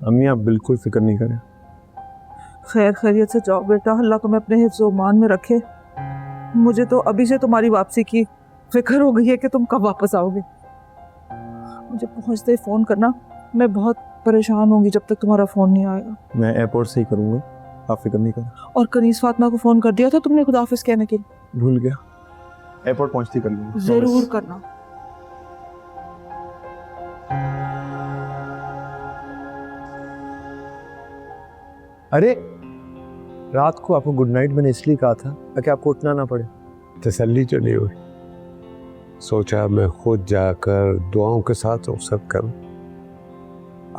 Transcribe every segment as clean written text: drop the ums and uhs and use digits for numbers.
अम्मी आप बिल्कुल फिक्र नहीं करें। खैर खैरियत से जाओ बेटा, अल्लाह तुम्हें अपने हिफ्ज़ व ईमान में रखे। मुझे तो अभी से तुम्हारी वापसी की फिक्र हो गई है कि तुम कब वापस आओगे। मुझे पहुंचते ही फ़ोन करना, मैं बहुत परेशान होंगी जब तक तुम्हारा फ़ोन नहीं आएगा। मैं एयरपोर्ट से ही करूँगा, आप फिक्र नहीं करें। और कनीस फातिमा को फ़ोन कर दिया था तुमने खुदाफिज कहने के लिए? भूल गया, एयरपोर्ट पहुँचती कर लूँगा। ज़रूर करना। अरे रात को आपको गुड नाइट मैंने इसलिए कहा था ताकि आपको उठना ना पड़े। तसल्ली तो नहीं हुई, सोचा मैं खुद जाकर दुआओं के साथ रुखसत करूं।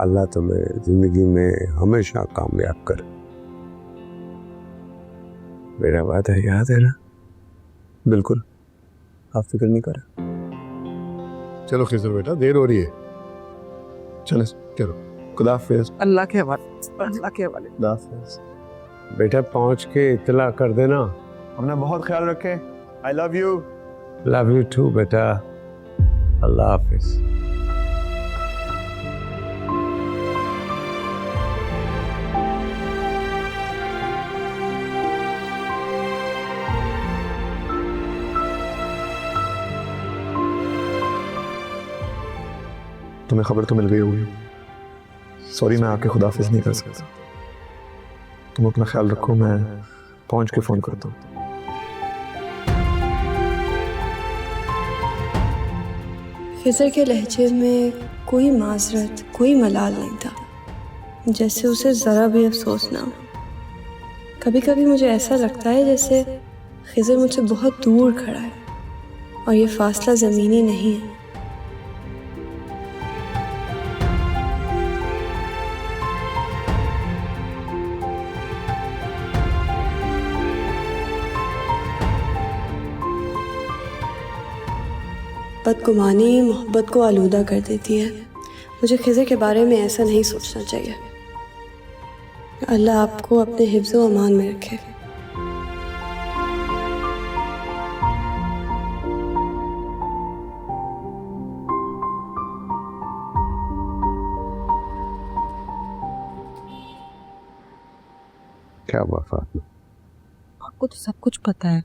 अल्लाह तुम्हें जिंदगी में हमेशा कामयाब करे। मेरा वादा याद है ना? बिल्कुल, आप फिक्र नहीं करें। चलो खिजर बेटा, देर हो रही है, चलो चलो। खुदा हाफिज़। अल्लाह के हवाले, अल्लाह के हवाले। खुदा हाफिज़। बेटा पहुंच के इत्तला कर देना। अपना बहुत ख्याल रखें। I love you. Love you too बेटा। अल्लाह हाफिज। तुम्हें खबर तो मिल गई होगी। सॉरी मैं आके खुदा हाफिज़ नहीं कर सकता। तुम अपना ख्याल रखो, मैं पहुंच के फ़ोन करता हूँ। खिज़र के लहजे में कोई माजरत, कोई मलाल नहीं था, जैसे उसे ज़रा भी अफसोस ना हो। कभी कभी मुझे ऐसा लगता है जैसे खिज़र मुझसे बहुत दूर खड़ा है और ये फासला ज़मीनी नहीं है। बदगुमानी मोहब्बत को आलूदा कर देती है। मुझे खिज़र के बारे में ऐसा नहीं सोचना चाहिए। अल्लाह आपको अपने हिफ्ज़ व अमान में रखे। क्या हुआ फातिमा? आपको तो सब कुछ पता है,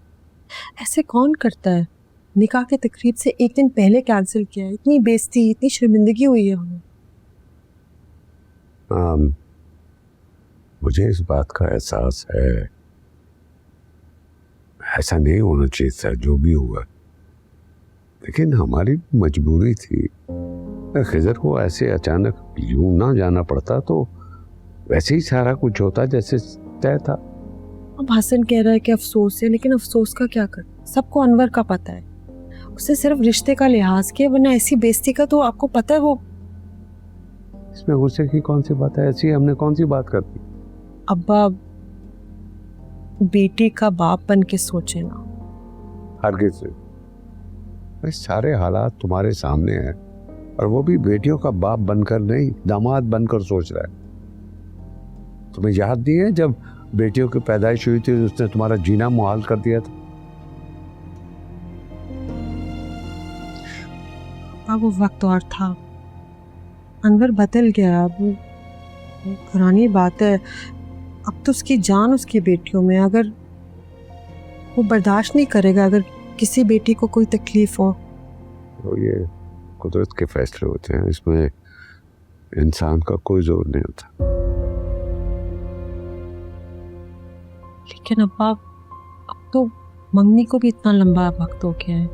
ऐसे कौन करता है? निकाह के तकरीब से एक दिन पहले कैंसिल किया है, इतनी बेइज्जती, इतनी शर्मिंदगी हुई है हमें। मुझे इस बात का एहसास है, ऐसा नहीं होना चाहिए था जो भी हुआ, लेकिन हमारी मजबूरी थी। खिज़र को ऐसे अचानक यूं ना जाना पड़ता तो वैसे ही सारा कुछ होता जैसे तय था। अब हसन कह रहा है कि अफसोस है, लेकिन अफसोस का क्या कर? सबको अनवर का पता है, उसे सिर्फ रिश्ते का लिहाज किया, वरना ऐसी बेइज्जती का तो आपको पता है। वो इसमें गुस्से की कौन सी बात है? ऐसी हमने कौन सी बात कर दी? अब्बा बेटी का बाप बन के सोचे ना। हरगिज़ से। सारे हालात तुम्हारे सामने हैं और वो भी बेटियों का बाप बनकर नहीं, दामाद बनकर सोच रहा है। तुम्हें याद नहीं है जब बेटियों की पैदाइश हुई थी उसने तुम्हारा जीना मुहाल कर दिया था? अब वो वक्त और था, अनवर बदल गया। अब पुरानी बात है, अब तो उसकी जान उसकी बेटियों में। अगर वो बर्दाश्त नहीं करेगा अगर किसी बेटी को कोई तकलीफ हो। तो ये कुदरत के फैसले होते हैं, इसमें इंसान का कोई जोर नहीं होता। लेकिन अब्बा अब तो मंगनी को भी इतना लंबा वक्त हो गया है।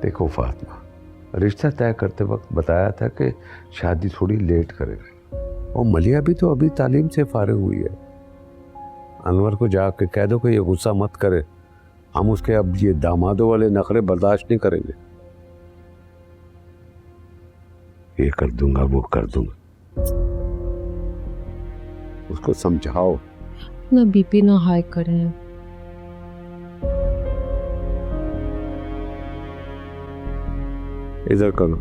देखो फातिमा, रिश्ता तय करते वक्त बताया था कि शादी थोड़ी लेट करेंगे, और मलिया भी तो अभी तालीम से फारिग हुई है। अनवर को जाके कह दो कि ये गुस्सा मत करे, हम उसके अब ये दामादों वाले नखरे बर्दाश्त नहीं करेंगे। ये कर दूंगा, वो कर दूंगा, उसको समझाओ। ना बीपी ना हाई करें। इधर करो।